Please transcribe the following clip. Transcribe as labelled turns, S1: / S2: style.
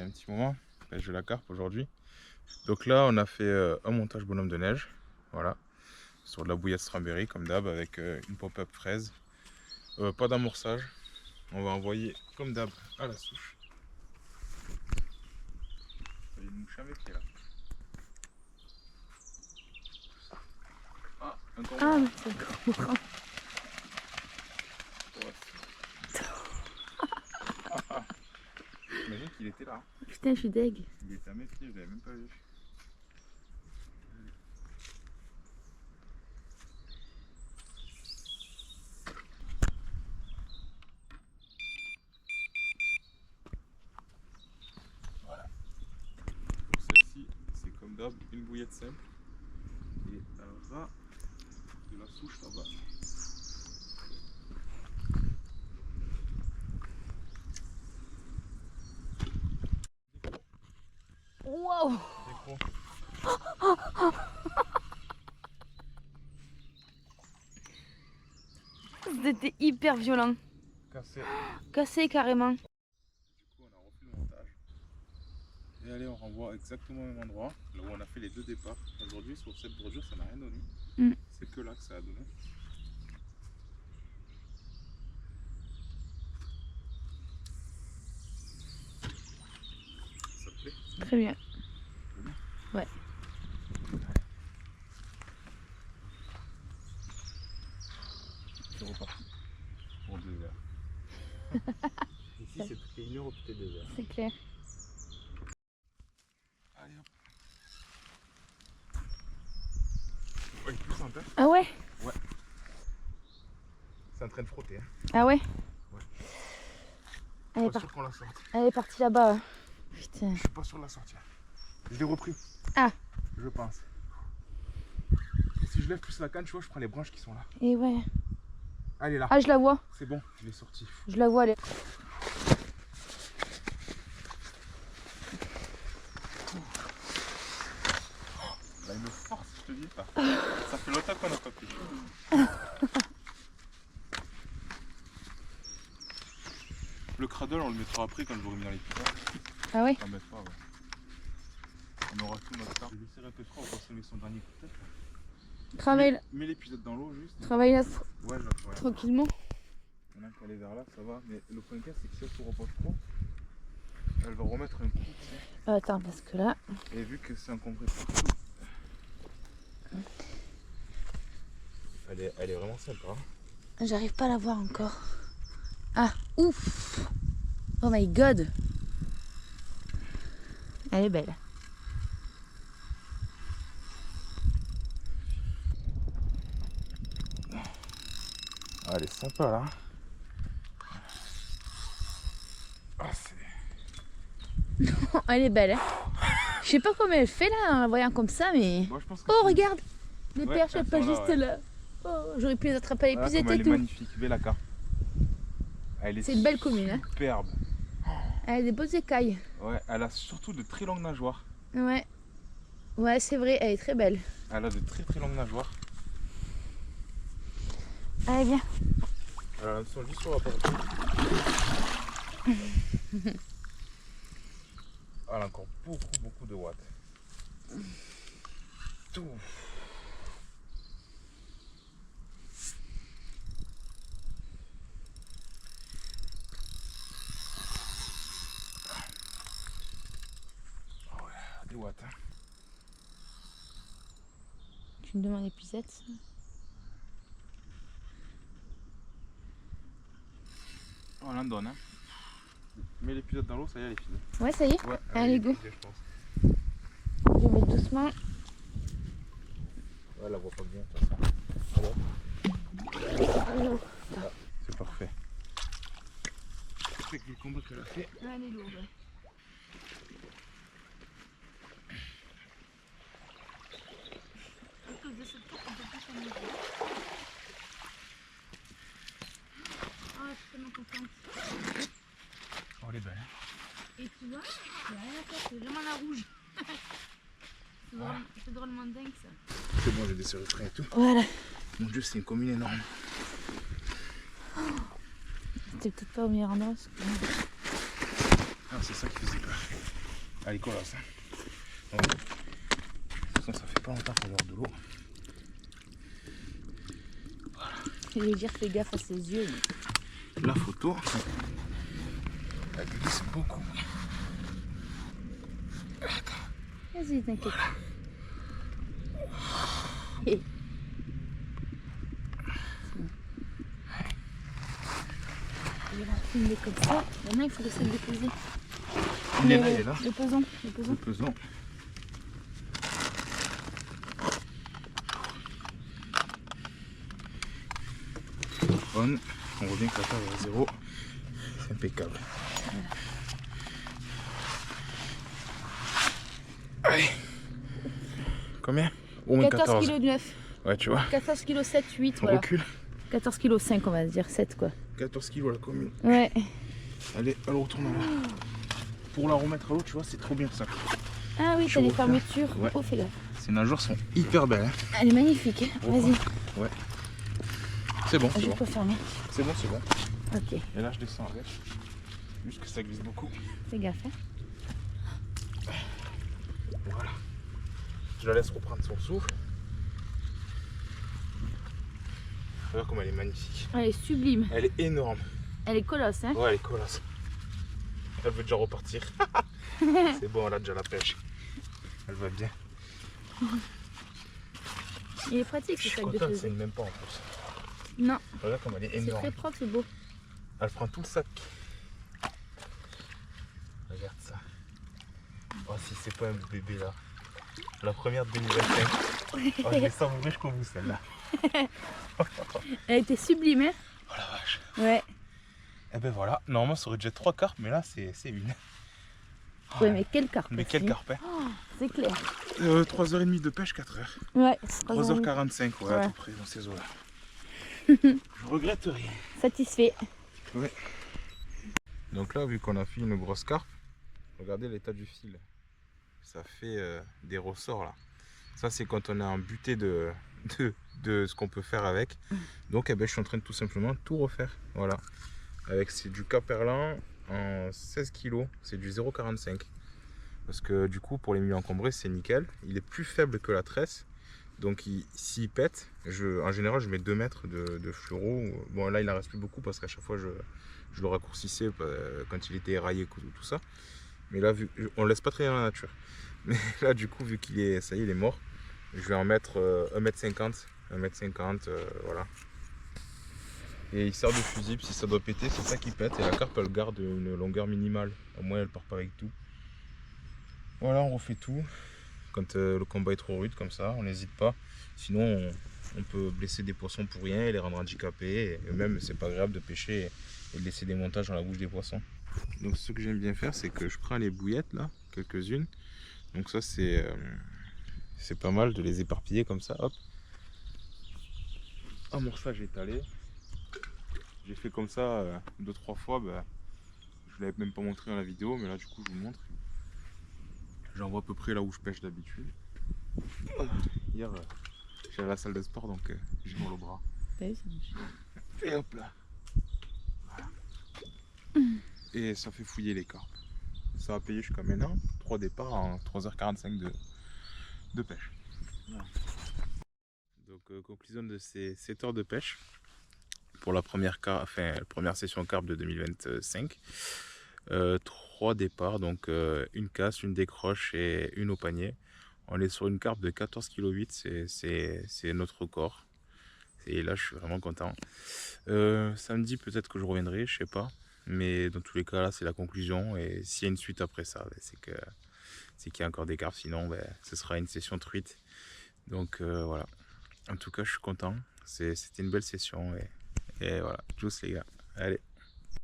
S1: un petit moment. Pêche de la carpe aujourd'hui. Donc là, on a fait un montage bonhomme de neige. Voilà. Sur de la bouillette Strawberry, comme d'hab, avec une pop-up fraise. Pas d'amorçage. On va envoyer, comme d'hab, à la souche. Il y a une mouche à mes pieds là. Ah, un cormorant.
S2: Ah, mais c'est un cormorant.
S1: J'imagine qu'il était là.
S2: Putain, je suis deg.
S1: Il était à mes pieds, je l'avais même pas vu. Voilà. Pour celle-ci, c'est comme d'hab, une bouillette simple. Et alors ça, de la souche là-bas.
S2: Waouh! C'était hyper violent.
S1: Cassé.
S2: Cassé carrément.
S1: Du coup, on a refait le montage. Et allez, on renvoie exactement au même endroit, là où on a fait les deux départs. Aujourd'hui, sur cette bordure, ça n'a rien donné. C'est que là que ça a donné. Ça te plaît?
S2: Très bien. Ouais.
S1: C'est reparti pour 2 heures. Ici, c'est toutes les 1 heure ou toutes les 2 heures.
S2: C'est clair.
S1: Allez hop. Ouais, il pousse un peu.
S2: Ah ouais?
S1: Ouais. C'est en train de frotter. Hein.
S2: Ah ouais?
S1: Ouais.
S2: Elle est,
S1: Pas sûr qu'on la sorte.
S2: Elle est partie là-bas. Putain.
S1: Je suis pas sûr de la sortir. Je l'ai repris.
S2: Ah.
S1: Je pense. Et si je lève plus la canne, tu vois, je prends les branches qui sont là.
S2: Et ouais.
S1: Elle est là.
S2: Ah, je la vois.
S1: C'est bon, je l'ai sortie.
S2: Je la vois, elle est...
S1: Elle a une force, je te dis pas. Ça fait longtemps qu'on n'a pas pêché. Le cradle, on le mettra après quand je l'aurai mis dans l'épisode.
S2: Ah ouais?
S1: On va mettre pas, ouais. On aura tout notre temps. Je vais laisser répéter, on va passer son dernier coup de tête.
S2: Travaille,
S1: Mets l'épisode dans l'eau juste.
S2: travaille là
S1: Ouais, là, ouais.
S2: tranquillement.
S1: On a qu'à aller vers là, ça va. Mais le point de casse, c'est que si elle se repose trop, elle va remettre un coup, tu sais.
S2: Attends, parce que là...
S1: Et vu que c'est encombré partout, elle est vraiment sympa. Hein.
S2: J'arrive pas à la voir encore. Ah, ouf! Oh my god! Elle est belle.
S1: Ah, elle est sympa là. Ah,
S2: Elle est belle. Hein. Je sais pas comment elle fait là en la voyant comme ça, mais...
S1: Bon, je pense que
S2: Oh, regarde! Les
S1: ouais,
S2: perches, elles pas
S1: sont
S2: juste
S1: ouais.
S2: là. Oh, j'aurais pu les attraper à l'épuisette
S1: elle
S2: et
S1: est
S2: tout.
S1: magnifique, belle carpe.
S2: C'est une belle commune. Hein.
S1: Superbe.
S2: Elle a des beaux écailles.
S1: Ouais, elle a surtout de très longues nageoires.
S2: Ouais. Ouais, c'est vrai, elle est très belle.
S1: Elle a de très longues nageoires.
S2: Allez, viens.
S1: Elle a l'hameçon juste sur la porte. Elle a encore beaucoup de watts. Tout. Oh ouais, des watts. Hein.
S2: Tu me demandes l'épuisette.
S1: Oh, elle en donne. Hein. Mets l'épisode dans l'eau, ça y est, elle est finie.
S2: Ouais, ça y est.
S1: Ouais,
S2: allez, go.
S1: Je pense.
S2: Je vais mettre doucement.
S1: Ouais, elle la voit pas bien, de toute façon.
S2: Alors.
S1: Ah, c'est parfait. C'est que le combat qu'elle a fait.
S2: Elle est lourde. À cause de cette porte, on peut plus s'amuser. Oh, je suis tellement contente.
S1: Oh, elle est belle.
S2: Et tu vois, il n'y a rien à faire, c'est vraiment la rouge. C'est drôlement dingue ça.
S1: C'est bon, j'ai des serrures et tout.
S2: Voilà.
S1: Mon dieu, c'est une commune énorme.
S2: C'était peut-être pas au meilleur endroit.
S1: Ah, c'est ça qui faisait peur. Elle est colosse. Hein. De toute façon, ça fait pas longtemps qu'on a de l'eau.
S2: Je vais dire fais gaffe à ses yeux.
S1: La photo, elle glisse beaucoup.
S2: Vas-y, t'inquiète. Et... il va filmer comme ça. Maintenant, il faut laisser le déposer.
S1: Il est là, il est là.
S2: Le pesant.
S1: Le pesant. On revient que la table est à 0. C'est impeccable. Allez. Combien? Au moins
S2: 14 kg 9.
S1: Ouais, tu vois.
S2: 14 kg 7, 8.
S1: On
S2: voilà.
S1: recule.
S2: 14 kg 5, on va dire 7 quoi.
S1: 14 kg la commune.
S2: Ouais.
S1: Allez, elle retourne là. Pour la remettre à l'eau, tu vois, c'est trop bien ça.
S2: Ah oui, t'as les fermetures.
S1: Ouais.
S2: Oh, fais gaffe.
S1: Ces nageurs sont hyper belles. Hein.
S2: Elle est magnifique. Hein. Vas-y.
S1: Ouais. C'est bon, c'est
S2: Je
S1: bon.
S2: peux fermer.
S1: C'est bon, c'est bon.
S2: Ok.
S1: Et là, je descends avec. Juste que ça glisse beaucoup.
S2: Fais gaffe. Hein.
S1: Voilà. Je la laisse reprendre son souffle. Regarde comme elle est magnifique.
S2: Elle est sublime.
S1: Elle est énorme.
S2: Elle est colosse. Hein.
S1: Ouais, elle est colosse. Elle veut déjà repartir. C'est bon, elle a déjà la pêche. Elle va bien.
S2: Il est pratique
S1: Je
S2: ce
S1: suis
S2: sac de
S1: content, elle
S2: pesée.
S1: saigne même pas en plus.
S2: Non.
S1: Regarde comme elle est
S2: C'est
S1: énorme.
S2: très propre, c'est beau.
S1: Elle prend tout le sac. Regarde ça. Oh, si c'est pas un bébé là. La première de 2025. Oh, je vais savourer jusqu'au bout celle-là.
S2: Elle était sublime. Hein.
S1: Oh la vache.
S2: Ouais.
S1: Et ben voilà. Normalement, ça aurait déjà 3 carpes, mais là, c'est une.
S2: Ouais, mais quelle carpe.
S1: Mais quelle carpe, hein.
S2: Oh, c'est clair.
S1: 3h30 de pêche, 4h.
S2: Ouais.
S1: 3h45, ouais, à
S2: Ouais.
S1: peu près dans ces eaux-là. Je regrette rien.
S2: Satisfait.
S1: Ouais. Donc là, vu qu'on a fait une grosse carpe, regardez l'état du fil. Ça fait des ressorts là. Ça, c'est quand on a un buté de ce qu'on peut faire avec. Donc, eh ben, je suis en train de tout simplement tout refaire. Voilà. Avec c'est du Caperlan en 16 kg, c'est du 0,45. Parce que du coup, pour les milieux encombrés, c'est nickel. Il est plus faible que la tresse. Donc, s'il pète, en général, je mets 2 mètres de fluoro. Bon, là, il en reste plus beaucoup parce qu'à chaque fois, je le raccourcissais quand il était éraillé, tout ça. Mais là, on ne laisse pas traîner dans la nature. Mais là, du coup, vu qu'il est, ça y est, il est mort, je vais en mettre 1m50. 1m50, voilà. Et il sert de fusible. Si ça doit péter, c'est ça qui pète. Et la carpe, elle garde une longueur minimale. Au moins, elle part pas avec tout. Voilà, on refait tout. Quand le combat est trop rude, comme ça, on n'hésite pas. Sinon, on peut blesser des poissons pour rien et les rendre handicapés. Et même, c'est pas agréable de pêcher et de laisser des montages dans la bouche des poissons. Donc, ce que j'aime bien faire, c'est que je prends les bouillettes, là, quelques-unes. Donc, ça, c'est pas mal de les éparpiller comme ça. Hop. Amorçage étalé. J'ai fait comme ça 2-3 fois. Bah, je ne l'avais même pas montré dans la vidéo, mais là, du coup, je vous montre. J'en vois à peu près là où je pêche d'habitude. Hier, j'étais à la salle de sport, donc j'ai mal au bras. Et hop là. Voilà. Et ça fait fouiller les carpes. Ça a payé jusqu'à maintenant. 3 départs en 3h45 de pêche. Voilà. Donc conclusion de ces 7 heures de pêche pour la première session carpe de 2025. 3 départs, donc une casse, une décroche et une au panier. On est sur une carpe de 14,8 kg, c'est notre record. Et là, je suis vraiment content. Samedi, peut-être que je reviendrai, je sais pas. Mais dans tous les cas, là, c'est la conclusion. Et s'il y a une suite après ça, c'est qu'il y a encore des carpes. Sinon, ce sera une session truite. Donc voilà. En tout cas, je suis content. C'était une belle session. Et voilà, tous les gars. Allez.